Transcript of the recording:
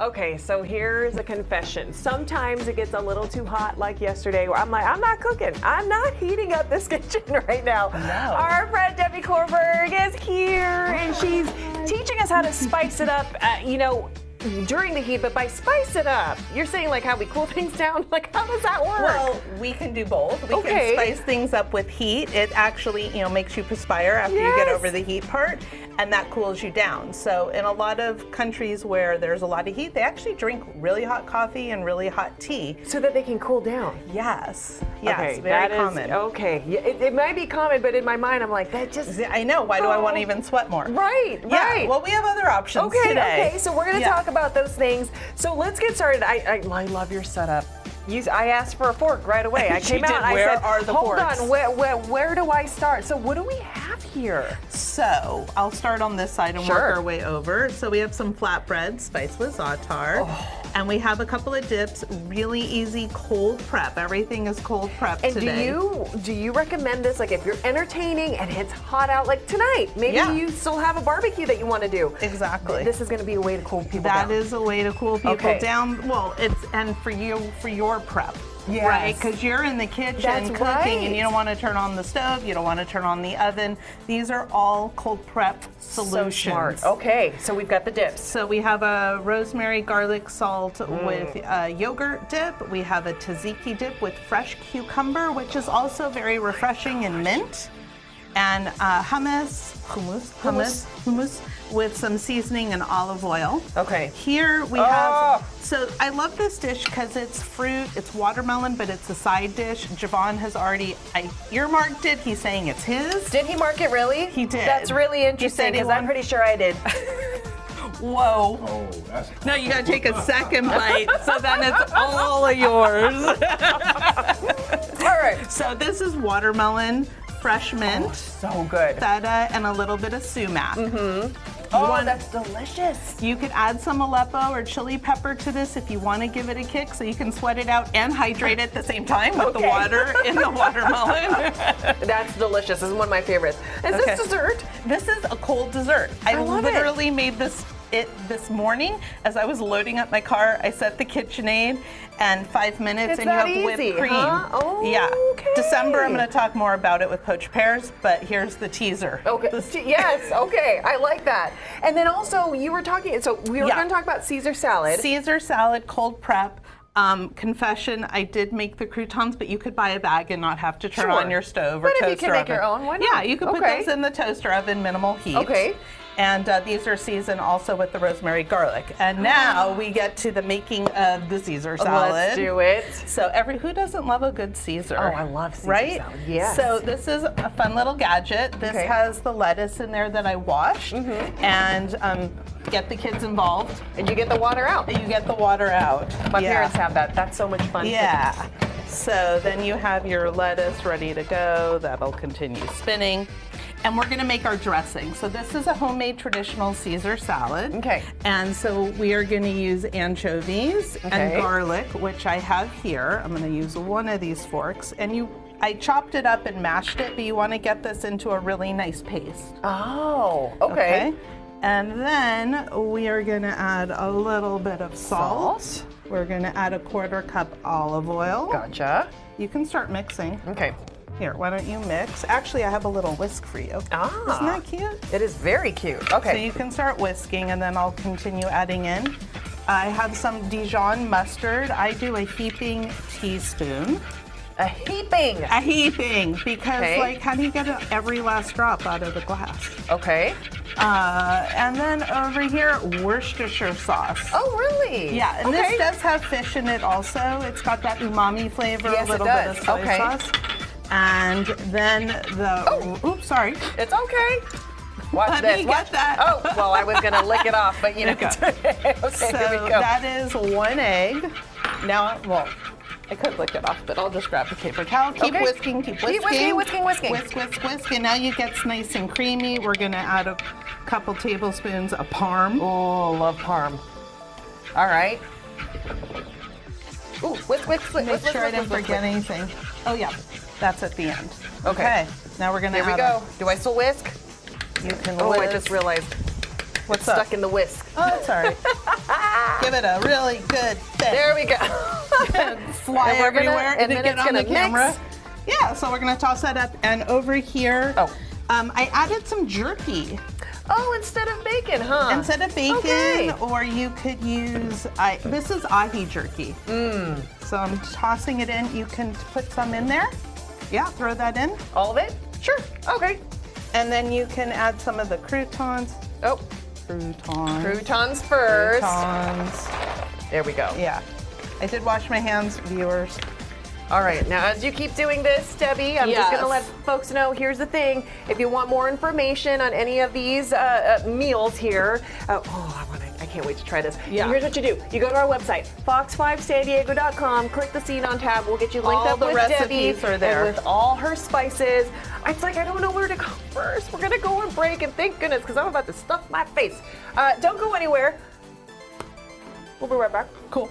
Okay, so here's a confession. Sometimes it gets a little too hot, like yesterday, where I'm like, I'm not cooking. I'm not heating up this kitchen right now. No. Our friend Debbie Kornberg is here, and she's teaching us how to spice it up, during the heat, but by spice it up, you're saying like how we cool things down? Like, how does that work? Well, we can do both. We can spice things up with heat. It actually, makes you perspire after you get over the heat part, and that cools you down. So in a lot of countries where there's a lot of heat, they actually drink really hot coffee and really hot tea. So that they can cool down. Yes, Okay, very common. Okay, yeah, it might be common, but in my mind, I'm like, that just... I know, why do I want to even sweat more? Right. Well, we have other options today. Okay, so we're going to talk about those things. So let's get started. I love your setup. I asked for a fork right away. I came out and I said, are the hold forks? on, where do I start? So what do we have here? So I'll start on this side and work our way over. So we have some flatbread spiced with za'atar. And we have a couple of dips, really easy cold prep. Everything is cold prep today. And do you recommend this, like if you're entertaining and it's hot out, like tonight, maybe you still have a barbecue that you want to do. Exactly. This is going to be a way to cool people down. That is a way to cool people down. Well, and for your prep. Yes. Right, because you're in the kitchen cooking and you don't want to turn on the stove, you don't want to turn on the oven. These are all cold prep solutions. So smart. Okay, so we've got the dips. So we have a rosemary garlic salt with yogurt dip. We have a tzatziki dip with fresh cucumber, which is also very refreshing, and mint. And hummus with some seasoning and olive oil. Okay. Here we have, so I love this dish because it's fruit, it's watermelon, but it's a side dish. Javon has already earmarked it. He's saying it's his. Did he mark it really? He did. That's really interesting because I'm pretty sure I did. Whoa. Oh, that's No, you gotta take a second bite, so then it's all of yours. All right. So this is watermelon, fresh mint, So good. feta, and a little bit of sumac. That's delicious. You could add some Aleppo or chili pepper to this if you want to give it a kick, so you can sweat it out and hydrate it at the same time with the water in the watermelon. That's delicious. This is one of my favorites. Is this dessert? This is a cold dessert. I love literally made this morning as I was loading up my car. I set the KitchenAid, and 5 minutes and you have whipped cream. Huh? Oh, yeah. okay. December, I'm going to talk more about it with poached pears, but here's the teaser. Okay. Yes. Okay. I like that. And then also you were talking. So we were going to talk about Caesar salad. Caesar salad, cold prep. Confession, I did make the croutons, but you could buy a bag and not have to turn on your stove or toaster oven. But if you can make your own, why not? Yeah, you can put those in the toaster oven, minimal heat. Okay. And these are seasoned also with the rosemary garlic. And now we get to the making of the Caesar salad. Let's do it. So who doesn't love a good Caesar? Oh, I love Caesar salad. Yes. So this is a fun little gadget. This has the lettuce in there that I washed, and get the kids involved. And you get the water out. You get the water out. My parents have that. That's so much fun. Yeah. So then you have your lettuce ready to go. That'll continue spinning. And we're gonna make our dressing. So this is a homemade traditional Caesar salad. Okay. And so we are gonna use anchovies and garlic, which I have here. I'm gonna use one of these forks. And I chopped it up and mashed it, but you wanna get this into a really nice paste. Oh, okay. And then we are gonna add a little bit of salt. We're gonna add a 1/4 cup olive oil. Gotcha. You can start mixing. Okay. Here, why don't you mix? Actually, I have a little whisk for you. Isn't that cute? It is very cute. Okay. So you can start whisking, and then I'll continue adding in. I have some Dijon mustard. I do a heaping teaspoon. A heaping? A heaping, because how do you get every last drop out of the glass? Okay. And then over here, Worcestershire sauce. Oh, really? Yeah, and this does have fish in it also. It's got that umami flavor, yes, a little it bit does. of soy sauce. And then oops, sorry. It's okay. Watch Let this. me get that. Oh, well, I was going to lick it off, but you know. Okay. Okay, So here we go. that is 1 egg. Now, I could lick it off, but I'll just grab a paper towel. Keep whisking, keep whisking. Keep whisking. Whisk, whisk, whisk. And now it gets nice and creamy. We're going to add a couple tablespoons of parm. Oh, love parm. All right. Ooh, whisk. Make sure I didn't forget anything. Oh, yeah. That's at the end. Okay. Now we're going to add. Here we go. Do I still whisk? You can Oh, whisk. I just realized What's stuck in the whisk. Oh, that's all right. Give it a really good thing. There we go. Fly And we're gonna- everywhere and to then get it's on the gonna camera. mix. Yeah, so we're gonna toss that up, and over here, I added some jerky. Oh, instead of bacon, huh? Instead of bacon, Okay. or you could use, this is ahi jerky. So I'm tossing it in. You can put some in there. Yeah, throw that in. All of it? Sure. Okay. And then you can add some of the croutons. Oh, croutons first. Croutons. There we go. Yeah. I did wash my hands, viewers. All right, now as you keep doing this, Debbie, I'm just gonna let folks know, here's the thing. If you want more information on any of these meals here, I can't wait to try this. Yeah. And here's what you do. You go to our website, fox5sandiego.com, click the Scene on tab. We'll get you linked All up the with recipes Debbie are there. and with all her spices. It's like I don't know where to go first. We're gonna go and break, and thank goodness, because I'm about to stuff my face. Don't go anywhere. We'll be right back. Cool.